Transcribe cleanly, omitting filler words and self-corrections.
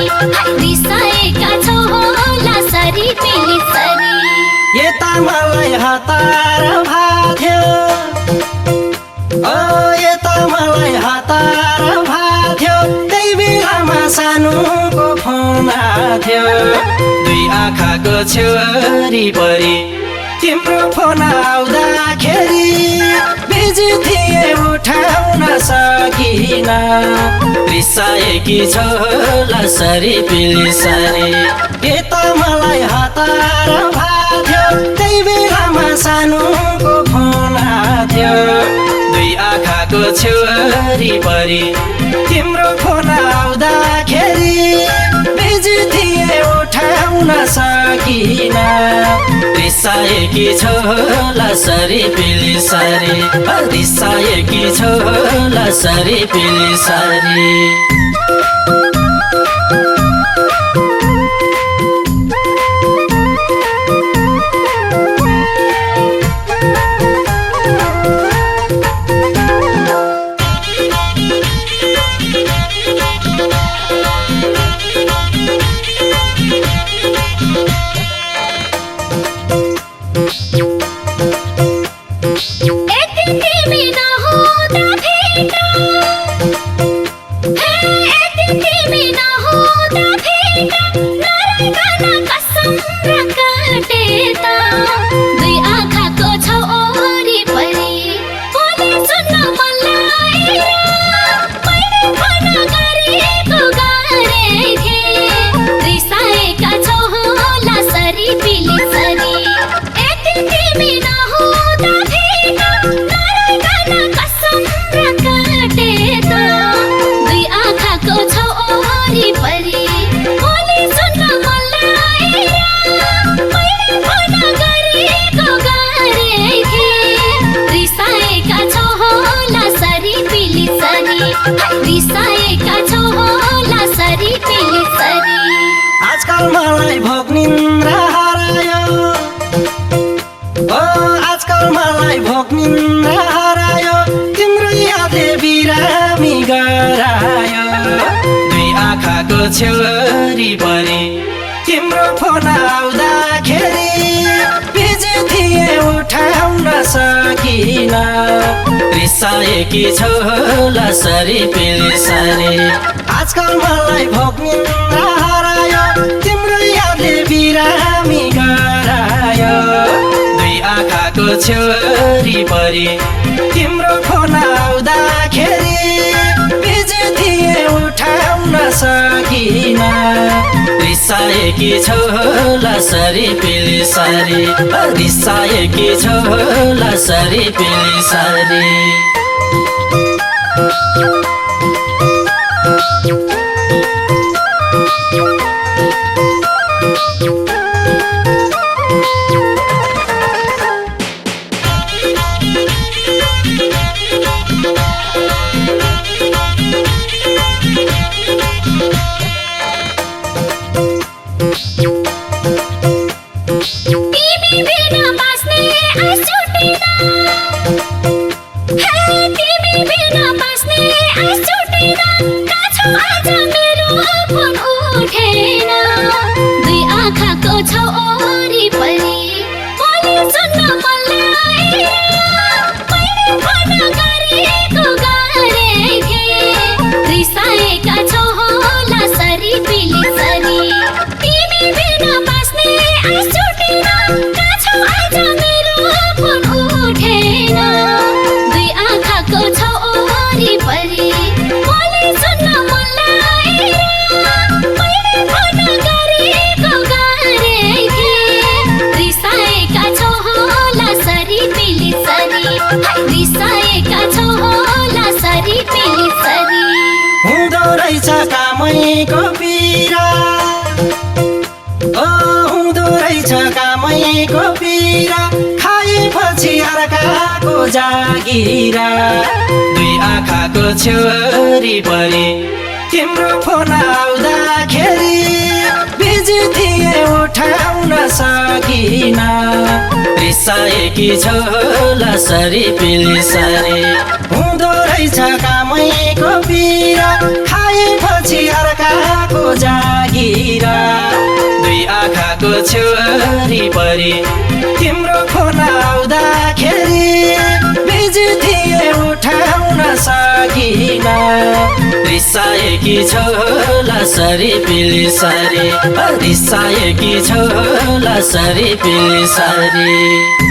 रिसाएका छौ होला सरी पिली सरी यता मलाई हतार भाथ्यो ओ यता मलाई हतार भाथ्यो त्यही बेलामा सानोको फोन आथ्यो दुई आँखाको छेउरी परी तिम्रो फोन आउँदाखेरि बिजी थिए उठाउन सकिन रिसाएकी छौ होला सरी पिली सरी यता मलाई हतार भाथ्यो त्यही बेलामा सानोको फोन आथ्यो दुई आँखाको छेउरी परी तिम्रो फोन आउँदाखेरि बिजी थिए उठाउन सकिन रिसाएकी छौ होला सरी पिली सरी रिसाएकी छौ होला सरी पिली सरी रिसाएका छौ होला सरी पिली सरी आजकल मलाई भोक निन्द्रा हरायो ओ आजकल मलाई भोक निन्द्रा हरायो तिम्रो यादले बिरामी गरायो दुई आँखाको छेउरी परी तिम्रो फोन आउँदाखेरि बिजी थिए उठाउन सकिन रिसाएकी छौ होला सरी पिली सरी आजकल मलाई भोक निन्द्रा हरायो तिम्रो यादले बिरामी गरायो दुई आँखाको छेउरी परी तिम्रो फोन आउँदाखेरि बिजी थिए उठाउन सकिन रिसाएकी छौ होला सरी पिली सरी रिसाएकी छौ होला सरी पिली सरी रिसाएका छौ होला सरी पिली सरी हुँदो रहेछ कामैको पीडा ओ हुँदो रहेछ कामैको पीडा खाएपछि अर्काको जागिरा दुई आँखाको छेउरी परी तिम्रो फोन आउँदाखेरि बिजी थिए उठाउन सकिन रिसाएकी छौ होला सरी पिली सरी हुँदो रहेछ कामैको पीडा खाएपछि अर्काको जागिरा दुई आँखाको छोरी परी तिम्रो फोन आउँदाखेरि बिजी थिए उठाउन सकिन रिसाएकी छोला सरी पिली सरी रिसाएकी छोला सरी पिली सरी